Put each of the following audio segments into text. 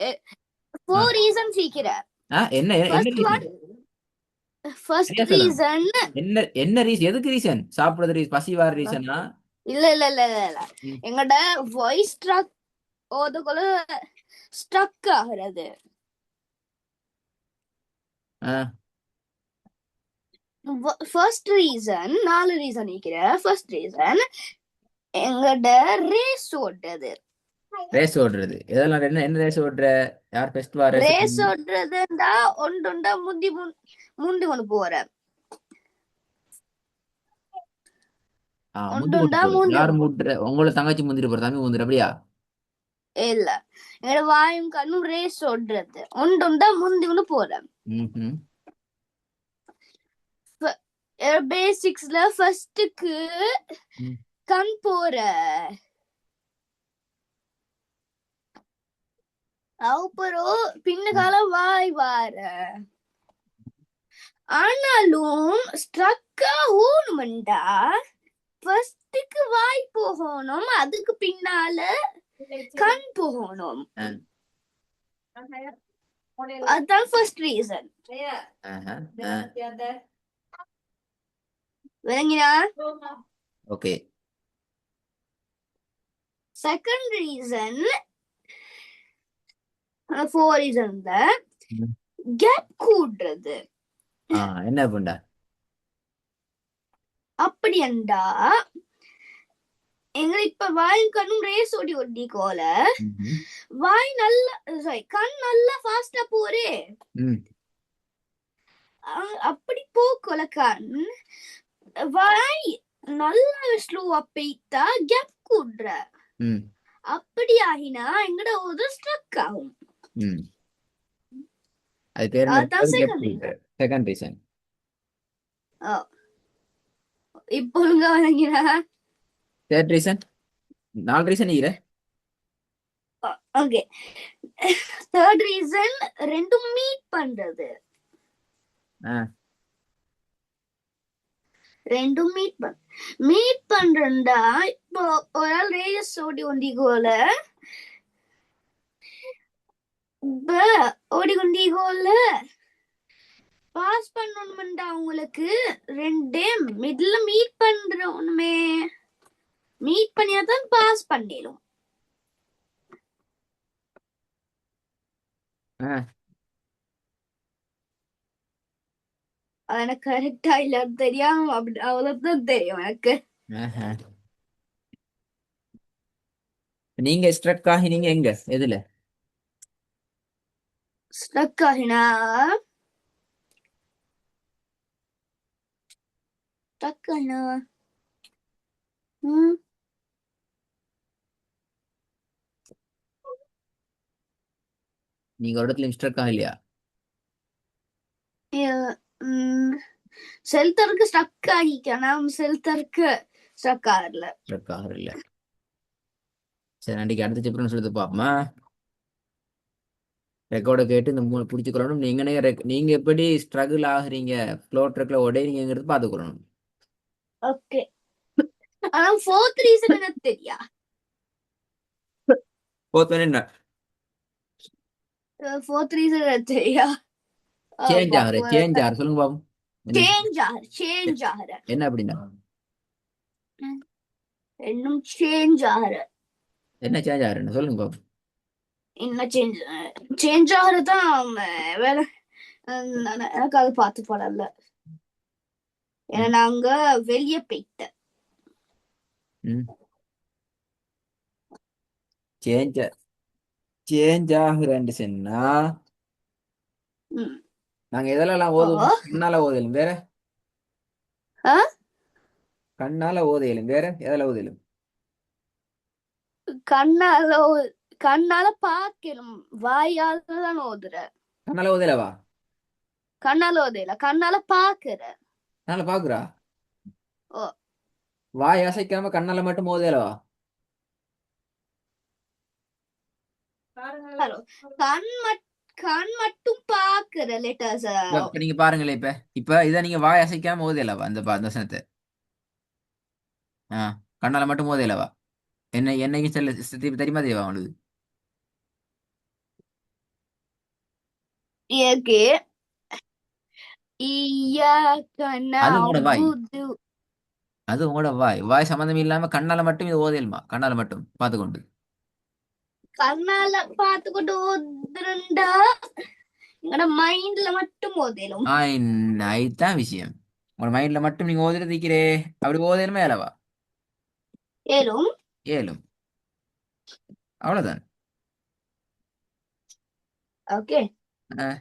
ஆ. Four reason சீக்கிர. என்ன என்ன ஃபர்ஸ்ட் ரீசன்? ஒன், ஃபர்ஸ்ட் சரியா சொல்லுங்க. ரீசன். என்ன ரீசன்? எதுக்கு ரீசன்? சாப்பிடுறது ரீசன்? பசி வர ரீசனா? இல்ல இல்ல இல்ல இல்ல இல்ல. எங்கட வாய்ஸ் ட்ரக் ஓதுக்குள்ள ஸ்ட்ரக் ஆகுறது. ஃபர்ஸ்ட் ரீசன், நாலு ரீசன் நிக்கிற. ஃபர்ஸ்ட் ரீசன் எங்கட ரேஸ் ஓடுறது. ரேஸ் ஓடுறது இதெல்லாம் என்ன என்ன ரேஸ் ஓடுற? யார் பெஸ்ட் வா ரேஸ்? ரேஸ் ஓடுறதுண்டா ஒன்றுண்டா முந்தி முந்தி கொண்டு போற. முந்தி கொண்டு ஒன்றுண்டா போறது முந்தி யார் கொண்டு போ. முட்டுற? உங்களை தங்கச்சி முந்திட்டு போற, தம்பி முந்திர அப்படியா? இல்ல, எங்கட வாயும் கண்ணும் ரேஸ் ஓடுறது. ஒன்றுண்டா முந்தி கொண்டு போற. ம். பேசிக்ஸ்ல ஃபர்ஸ்டுக்கு கண் போற. அப்புறம் பின்னகால வாய் வார. ஆனாலும் ஸ்ட்ரக்கா ஊனுமெண்டா ஃபர்ஸ்டுக்கு வாய் போகணும், அதுக்கு பின்னால கண் போகணும். அதுதான் ஃபர்ஸ்ட் ரீசன். விளங்கினா? ஓகே. செகண்ட் ரீசன், ஃபோர் ரீசன்ல கேப் கூடுறது. என்ன பண்ணா? அப்படி என்றா எங்களை இப்ப வாயும் கண்ணும் ரேஸ் ஓடி ஒட்டி கோல வாய் நல்லா, சாரி, கண் நல்லா ஃபாஸ்டா போறே. அப்படி போக்கோல கண் வாய் நல்லா ஸ்லோவா பெய்த்தா கேப் கூடுற. அப்படி ஆகினா எங்கட ஒரு ஸ்ட்ரக் ஆகும். அது பேர் அதான் என்ன? Second reason. இப்போ ஒழுங்க வழங்கினா. Third reason. நாலு ரீசன் இல்ல. ஓகே. தேர்ட் ரீசன் ரெண்டும் மீட் பண்றது. ரெண்டும் மீட் பண்றா. இப்போ ஒரு ஆள் ரேஸ் ஓடி கொண்டிகோல ஓடிக்கொண்டிகோல பாஸ் பண்ணணும்டா உங்களுக்கு ரெண்டே மிடில் மீட் பண்றோமே. மீட் பண்ணியாதான் பாஸ் பண்ணிடும். அது எனக்கு கரெக்டா இல்ல தெரியாம அப்படி அவ்வளவுதான் தெரியும் எனக்கு. நீங்க ஸ்ட்ரக் ஆகி நீங்க எங்க எதுல ஸ்ட்ரக் ஆகினா? ஸ்ட்ரக் ஆகினா நீங்க ஒரு இடத்துல ஸ்ட்ரக் ஆகலையா? செல்தருக்கு ஸ்ட்ரக் ஆகிக்கணும். செல்தருக்கு ஸ்ட்ரக் ஆகல. ஸ்ட்ரக் ஆகல. சரி, அன்றைக்கு அடுத்த சாப்டர் சொல்லி பாப்போமா? ரெக்கார்டை கேட்டு இந்த மூணு பிடிச்சிக்கொள்ளணும். நீங்க எப்படி ஸ்ட்ரகிள் ஆகுறீங்க, ஃப்ளோ ட்ரக்ல உடையறீங்கிறது பாத்துக்கொள்ளணும். ஓகே. ஆனா ஃபோர்த் ரீசன் எனக்கு தெரியா. போத்தோன்னு என்ன ஃபோர்த் ரீசன் தெரியா. சேஞ்ச் ஆகுற? சேஞ்ச் ஆகுற சொல்லுங்க பாப்போம். சேஞ்ச் ஆகுற. என்ன அப்படின்னா? இன்னும் சேஞ்ச் ஆகுற. என்ன சேஞ்ச் ஆகுறேன்னு சொல்லுங்க பாப்போம். இன்னும் சேஞ்ச் ஆகுறதான் வேலை. எனக்கு அது பார்த்து படல. ஏன்னா நாங்க வெளியே போயிட்டேன். சேஞ்ச் சேஞ்ச் ஆகுறேன்னு சொன்னா நாங்க எதெல்லாம் ஓதுவோம்? கண்ணால ஓதலும் வேற. கண்ணால ஓதையிலும் வேற. எதெல்லாம் ஓதையிலும்? கண்ணால கண்ணால பாக்கணும், வாயால தான் ஓதுற. கண்ணால ஓதையிலவா? கண்ணால ஓதையில, கண்ணால பாக்குற. கண்ணால பாக்குறா? வாய் அசைக்காம கண்ணால மட்டும் ஓதையிலவா? கண் மட்டும் பாக்குற லெட்டர்ஸ். இப்ப நீங்க பாருங்களேன். இப்ப இப்ப இதை நீங்க வாய் அசைக்காம ஓதையிலவா? அந்த வசனத்தை கண்ணால மட்டும் ஓதையிலவா? என்னைக்கு செல்ல தெரியுமா தேவா உங்களுக்கு? ஏகே இய்யாக அது உங்களோட வாய். நஅபுது. அது உங்களோட வாய். வாய் சம்பந்தம் இல்லாம கண்ணால மட்டும் இது ஓதேலுமா? கண்ணால மட்டும் பார்த்துக்கொண்டு. கண்ணால பாத்துக்கிட்டு ஓதுறண்டா எங்கட மைண்ட்ல மட்டும் ஓதலும். இதுதான் விஷயம். உங்களோட மைண்ட்ல மட்டும் நீங்க ஓதிட்டு இருக்கிறே. அப்படி ஓதேலுமே அல்லவா? ஏலும். ஏலும். அவ்வளவுதான். ஓகே. அஹ்,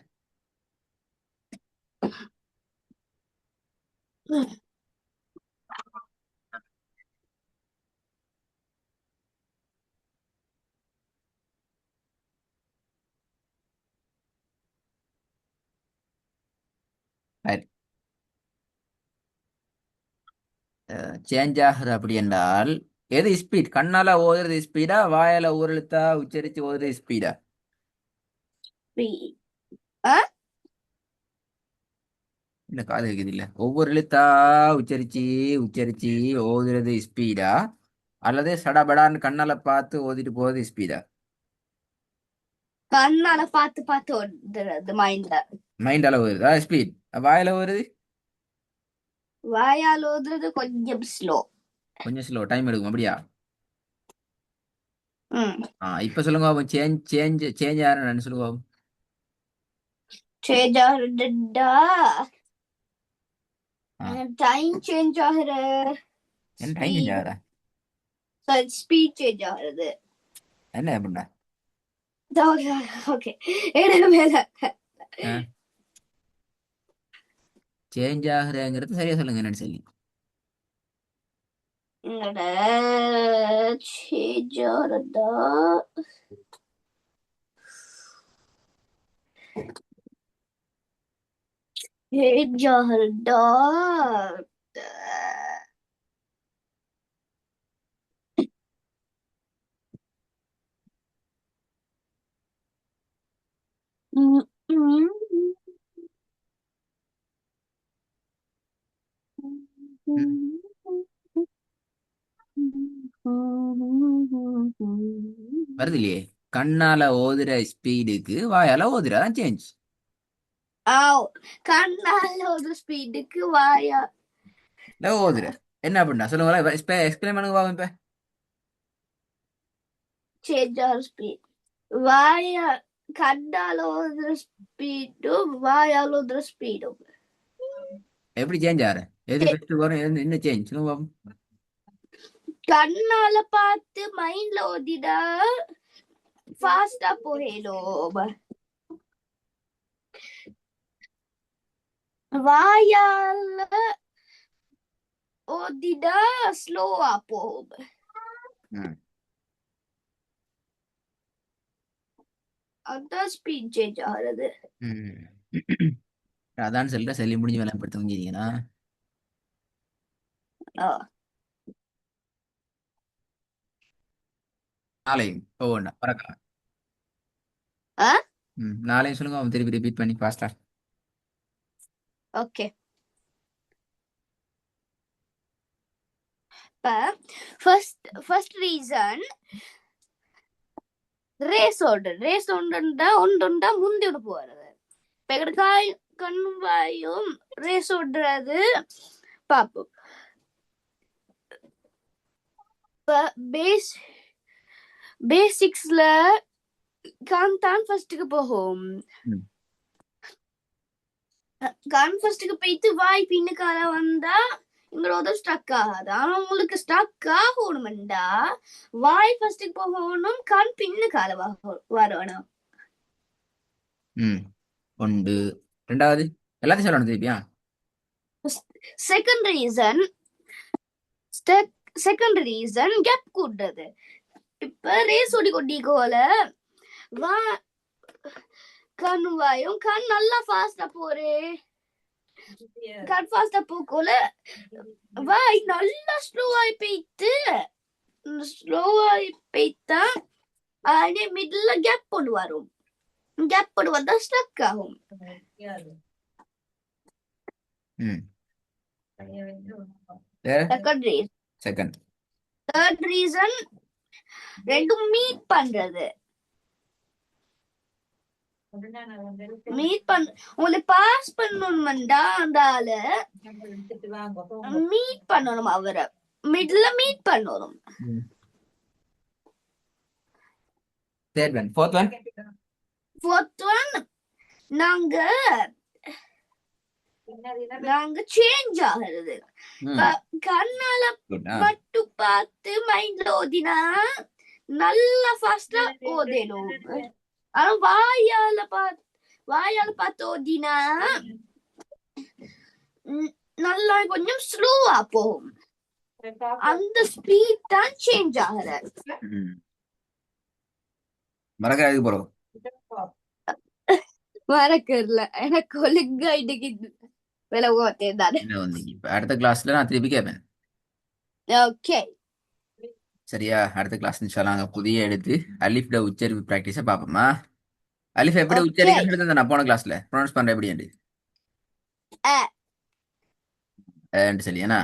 சரி. சேஞ்ச் ஆகுது அப்படி என்றால் எது ஸ்பீட்? கண்ணால ஓதுறது ஸ்பீடா, வாயால ஊரெழுத்தா உச்சரிச்சு ஓதுறது ஸ்பீடா? இல்ல, காது கேக்குது இல்ல. ஒவ்வொரு எழுத்தா உச்சரிச்சு உச்சரிச்சு ஓதுறது ஸ்பீடா, அல்லது சடபடான்னு கண்ணால பார்த்து ஓதிட்டு போறது ஸ்பீடா? கண்ணால பாத்து பாத்து ஓதுறது மைண்ட்ல. மைண்டால ஓதுறதா ஸ்பீட்? வாயால ஓதுறது வாயால் ஓதுறது கொஞ்சம் ஸ்லோ. கொஞ்சம் ஸ்லோ, டைம் எடுக்கும் அப்படியா? ம். இப்ப சொல்லுங்க பாப்போம். சேஞ்ச் சேஞ்ச் சேஞ்ச் ஆறேன்னு சொல்லுங்க பாப்போம். சேஞ்ச் ஆகுறதுடா ஆ, டைம் சேஞ்ச் ஆகுற என்ன டைம் சேஞ்ச் ஸ்பீட். ஆகுறா? ஸ்பீட் சேஞ்ச் ஆகுறது. என்ன அப்படின்னா? ஓகே. எனக்கு மேல சேஞ்ச் ஆகுறேங்கிறது சரியா சொல்லுங்க என்னன்னு சொல்லி. சேஞ்ச் ஆகுறதா சேஞ்ச் ஆகுறதா ம், ம், ம். வருது இல்லையே. கண்ணால ஓதுற ஸ்பீடுக்கு வாயால ஓதுறதான் சேஞ்ச். ஆவ். கண்ணால ஒரு ஸ்பீடுக்கு வாயா இல்ல ஓதுற என்ன அப்படின்னா சொல்லுங்களேன். இப்ப எக்ஸ்பிளைன் பண்ணுங்க பாப்போம் இப்ப. சேஞ்ச் ஆகுற ஸ்பீட். வாயா கண்ணால ஒரு ஸ்பீடும் வாயால ஒரு ஸ்பீடும். எப்படி சேஞ்ச் ஆற? எது ஃபர்ஸ்ட் வரும், என்ன சேஞ்ச் சொல்லுங்க பாப்போம். கண்ணால பார்த்து மைண்ட்ல ஓதிடா ஃபாஸ்டா போயிடும். வாயால ஓதிடா ஸ்லோவா போகும். ம். அதான் ஸ்பீட் சேஞ்ச் ஆகுறது. ம். அதான் சொல்ற சொல்லி முடிஞ்சு வேலை படுத்த முடியுங்கன்னா ஆ. நாளையும் ஒவ்வொன்றா பறக்கலாம். ஆ? நாளையும் சொல்லுங்க அவன் திருப்பி ரிப்பீட் பண்ணி ஃபாஸ்டா. ஓகே. இப்ப ஃபர்ஸ்ட் ரீசன் ரேஸ் ஒன்றுண்டா முந்தி போறது. பெகடக்காய் கண்ணும் வாயும் ரேஸ் ஓடுறது பாப்போம். இப்ப பேசிக்ஸ்ல கண் தான் ஃபர்ஸ்ட்டுக்கு போகும். ம். கண் ஃபர்ஸ்ட்டுக்கு போயிட்டு வாய் பின்னுக்கால வந்தா எங்களோட ஸ்டக் ஆகாது. ஆனா உங்களுக்கு ஸ்டக் ஆகணும்டா வாய் ஃபர்ஸ்ட்டுக்கு போகணும், கண் பின்னுக்கால வரணும். ஒன்று. ரெண்டாவது எல்லாத்தையும் சொல்லணும் திருப்பியா? செகண்ட் ரீசன் கேப் கூடுறது. இப்ப ரேஸ் ஓடி கொண்டிக்கோல வா கண் வாயும் கண் நல்லா ஃபாஸ்டா போறே. கண் ஃபாஸ்டா போக்கோல வாய் நல்லா ஸ்லோவாய் போய்த்தா அதே மிடில் கேப் கொண்டு வரும். கேப் கொண்டு வந்தா ஸ்டக் ஆகும். Second reason. Second. Third reason ரெண்டும் மீட் பண்றது. மீட் பண்ண உங்களை பாஸ் பண்ணணும்டா அந்த ஆளு மீட் பண்ணணும் அவரை மிட்ல மீட் பண்ணணும். Third one, fourth one. Fourth one நாங்க நாங்க சேஞ்ச் ஆகிறது. கண்ணால மட்டும் பார்த்து மைண்ட்ல ஓதினா நல்லா ஃபாஸ்டா ஓதணும். ஆனா வாயால பார்த்து ஓதினா நல்லா கொஞ்சம் ஸ்லோவா போகும். அந்த ஸ்பீட் தான் சேஞ்ச் ஆகுற. மறக்காது போறோம். மறக்கல எனக்கு ஒழுங்கா இன்னைக்கு விலை ஓத்தேன் தானே. அடுத்த கிளாஸ்ல நான் திருப்பி கேட்பேன். ஓகே சரியா? அடுத்த கிளாஸ் நாங்க புதிய எடுத்து அலிஃப்ட உச்சரிப்பு பிராக்டிஸ பாப்போமா? அலிஃப் எப்படி உச்சரிக்கிறது நான் போன கிளாஸ்ல ப்ரொனவுன்ஸ் பண்ற எப்படி சரியாண்ணா?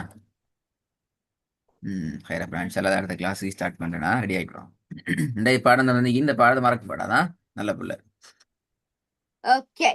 ஹைரா பிரான்ஸ் எல்லாம் அடுத்த கிளாஸ் ஸ்டார்ட் பண்றேன்னா ரெடி ஆயிடுறோம். இந்த பாடம் வந்து இந்த பாடத்தை மறக்க பாடாதான் நல்ல பிள்ளை. ஓகே